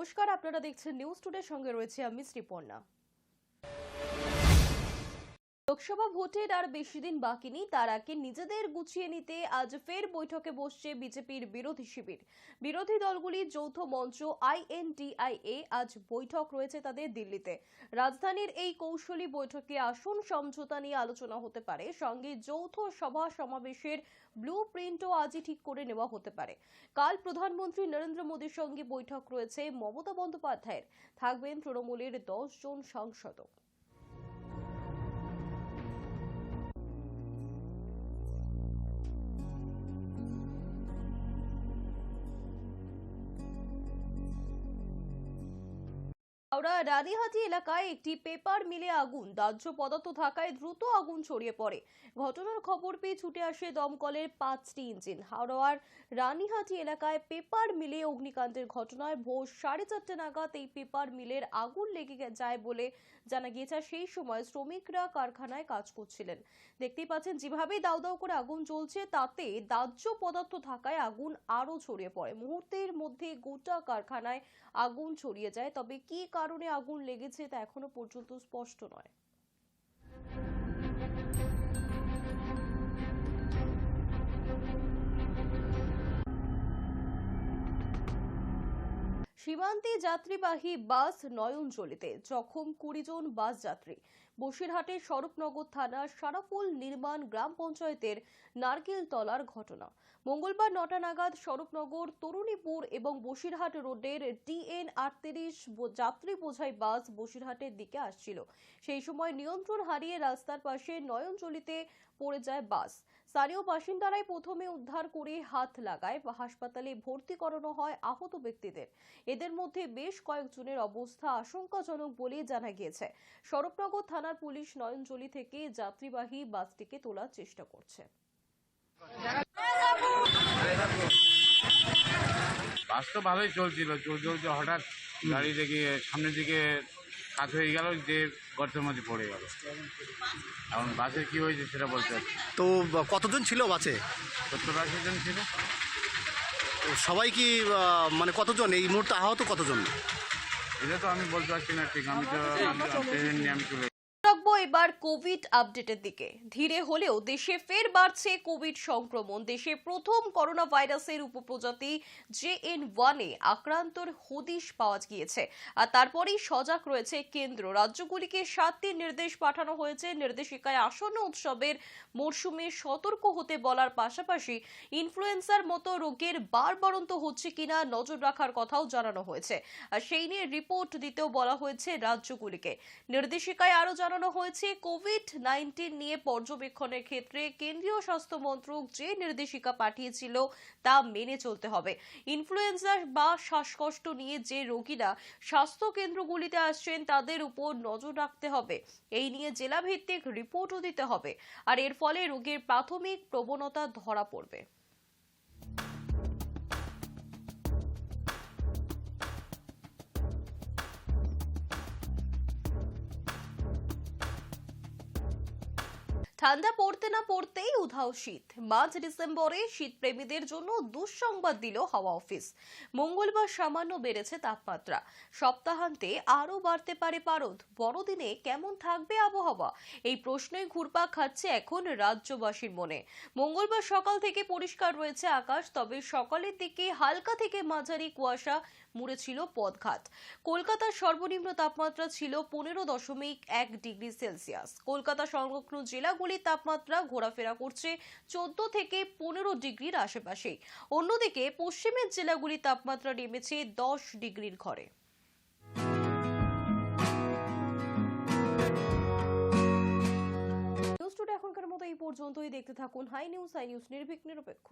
নমস্কার, আপনারা দেখছেন নিউজ টুডে, সঙ্গে রয়েছে আমি শ্রীপর্ণা। লোকসভা ভোটের আর বেশি দিন বাকি নেই, তার আগে নিজেদের গুছিয়ে নিতে আজ ফের বৈঠকে বসছে বিজেপির বিরোধী শিবির। বিরোধী দলগুলির যৌথ মঞ্চ INDIA আজ বৈঠক রয়েছে তাদের দিল্লিতে। রাজধানীর এই কৌশলী বৈঠকে আসন সমঝোতা নিয়ে আলোচনা হতে পারে, সঙ্গে যৌথ সভা সমাবেশের ব্লু প্রিন্টও আজই ঠিক করে নেওয়া হতে পারে। কাল প্রধানমন্ত্রী নরেন্দ্র মোদীর সঙ্গে বৈঠক রয়েছে মমতা বন্দ্যোপাধ্যায়ের, থাকবেন তৃণমূলের 10 জন সাংসদও। হাওড়া রানীহাটি এলাকায় একটি পেপার মিলে আগুন, দাহ্য পদার্থ থাকায় দ্রুত আগুন ছড়িয়ে পড়ে। ঘটনার খবর পেয়ে ছুটে আসে দমকলের 5টি ইঞ্জিন। হাওড়ার রানীহাটি এলাকায় পেপার মিলে অগ্নিকাণ্ডের ঘটনায় ভোর 4:30 নাগাদ এই পেপার মিলের আগুন লেগে যায় বলে জানা গিয়েছে। সেই সময় শ্রমিকরা কারখানায় কাজ করছিলেন। দেখতেই পাচ্ছেন যেভাবে দাউ দাউ করে আগুন জ্বলছে, তাতে দাহ্য পদার্থ থাকায় আগুন আরো ছড়িয়ে পড়ে। মুহূর্তের মধ্যে গোটা কারখানায় আগুন ছড়িয়ে যায়, তবে কি কারণে আগুন লেগেছে তা এখনো পর্যন্ত স্পষ্ট নয়। সীমান্তে যাত্রীবাহী বাস নয়নজলিতে জখম 20 জন বাস যাত্রী। বসিরহাটের স্বরূপনগর থানার সারাফুল নির্মাণ গ্রাম পঞ্চায়েতের নারকেলতলার ঘটনা। মঙ্গলবার 9টা নাগাদ স্বরূপনগর, তরুণীপুর এবং বসিরহাট রোডের DN 38 যাত্রী বোঝাই বাস বসিরহাটের দিকে আসছিল। সেই সময় নিয়ন্ত্রণ হারিয়ে রাস্তার পাশে নয়নজলিতে পড়ে যায় বাস। স্থানীয় বাসিন্দারাই প্রথমে উদ্ধার করে হাত লাগায়, হাসপাতালে ভর্তি করানো হয় আহত ব্যক্তিদের। এদের মধ্যে বেশ কয়েকজনের অবস্থা আশঙ্কাজনক বলে জানা গিয়েছে। স্বরূপনগর থানার পুলিশ নয়নজলি থেকে যাত্রীবাহী বাসটিকে তোলার চেষ্টা করছে। বাস তো ভালোই চলছিল, চলতে হঠাৎ গাড়ি দেখে সামনের দিকে কাজ হয়ে গেল, যে গর্তের মধ্যে পড়ে গেল। এখন বাসে কি হয়েছে সেটা বলতে পারছি। তো কতজন ছিল বাসে? 70-80 জন ছিল। তো সবাই কি মানে কতজন এই মুহূর্তে আহত কতজন? এটা তো আমি বলতে পারছি না ঠিক, আমি তো ট্রেন নিয়ে আমি চলে। এবার কোভিড আপডেটের দিকে। ধীরে হলেও দেশে ফের বাড়ছে কোভিড সংক্রমণ। দেশে প্রথম করোনা ভাইরাসের উপপ্রজাতি JN1 এ আক্রান্তর হদিশ পাওয়া গিয়েছে, আর তারপরেই সজাগ রয়েছে কেন্দ্র। রাজ্যগুলিকে 7টি নির্দেশ পাঠানো হয়েছে। নির্দেশিকায় আসন্ন উৎসবের মরশুমে সতর্ক হতে বলার পাশাপাশি ইনফ্লুয়েঞ্জার মতো রোগের বাড়ন্ত হচ্ছে কিনা নজর রাখার কথাও জানানো হয়েছে, আর সেই নিয়ে রিপোর্ট দিতেও বলা হয়েছে রাজ্যগুলিকে। নির্দেশিকায় আরো জানানো হয়েছে, কোভিড-19 নিয়ে পর্যবেক্ষণের ক্ষেত্রে কেন্দ্রীয় স্বাস্থ্য মন্ত্রক যে নির্দেশিকা পাঠিয়েছিল তা মেনে চলতে হবে। ইনফ্লুয়েঞ্জা বা শ্বাসকষ্ট নিয়ে যে রোগীরা স্বাস্থ্য কেন্দ্রগুলিতে আসছেন তাদের উপর নজর রাখতে হবে। এই নিয়ে জেলাভিত্তিক রিপোর্টও দিতে হবে, আর এর ফলে রোগের প্রাথমিক প্রবণতা ধরা পড়বে। ঠান্ডা পড়তে না পড়তেই উধাও শীত। মাঝ ডিসেম্বরে শীতপ্রেমীদের জন্য দুঃসংবাদ দিল হাওয়া অফিস। মঙ্গলবার সামান্য বেড়েছে তাপমাত্রা। সপ্তাহান্তে আরও বাড়তে পারে পারদ। বড়দিনে কেমন থাকবে আবহাওয়া, এই প্রশ্নই ঘুরপাক খাচ্ছে এখন রাজ্যবাসীর মনে। মঙ্গলবার সকাল থেকে পরিষ্কার রয়েছে আকাশ, তবে সকালের দিকে হালকা থেকে মাঝারি কুয়াশা মুড়েছিল পথঘাট। কলকাতার সর্বনিম্ন তাপমাত্রা ছিল 15.1 ডিগ্রি সেলসিয়াস। কলকাতা সংলগ্ন জেলাগুলি তাপমাত্রা ঘোরাফেরা করছে 14 থেকে 15 ডিগ্রির আশেপাশে। অন্যদিকে পশ্চিমের জেলাগুলি তাপমাত্রা নেমেছে 10 ডিগ্রির ঘরে। নিউজ টুডে এখনকার মতো এই পর্যন্তই। দেখতে থাকুন হাই নিউজ নির্ভীক নিরপেক্ষ।